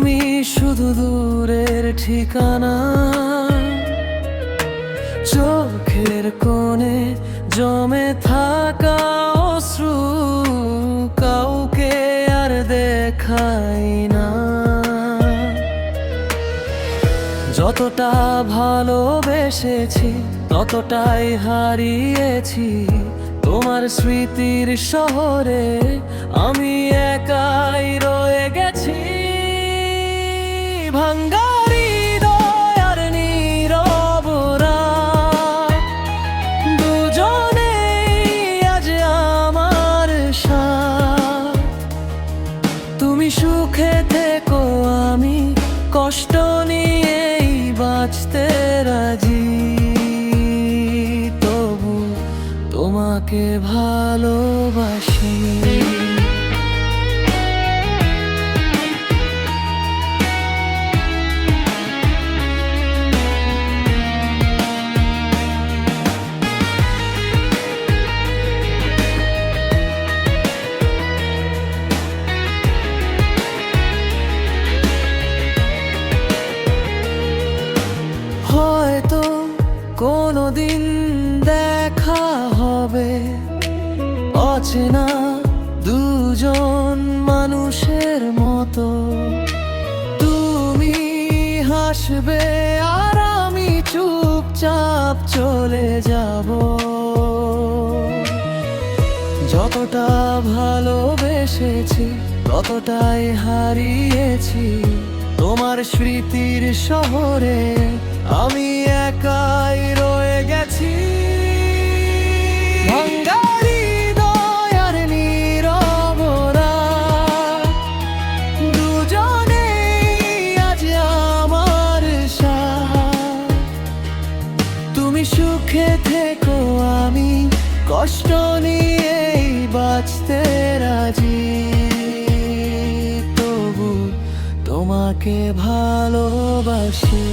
তুমি শুধু দূরের ঠিকানা, চোখের কোণে জমে থাকা অশ্রু কাউকে আর দেখাই না। যতটা ভালোবেসেছি ততটাই হারিয়েছি, তোমার স্মৃতির শহরে আমি একাই রয়ে গেছি। ভাঙ্গা হৃদয় আর নীরব রাত, দুজনেই আজ আমার সাথ। তুমি সুখে থেকো, আমি কষ্ট নিয়েই বাঁচতে রাজি, তবু তোমাকে ভালোবাসি। হয়তো কোনোদিন দেখা হবে, অচেনা দুজন মানুষের মতো। তুমি হাসবে আর আমি চুপচাপ চলে যাব। যতটা ভালোবেসেছি ততটাই হারিয়েছি, তোমার স্মৃতির শহরে আমি একাই রয়ে গেছি। ভাঙ্গা হৃদয় আর নীরব রাত, দুজনেই আজ আমার সাথ। তুমি সুখে থেকো, আমি কষ্ট নিয়েই বাঁচতে রাজি, তবু তোমাকে ভালোবাসি।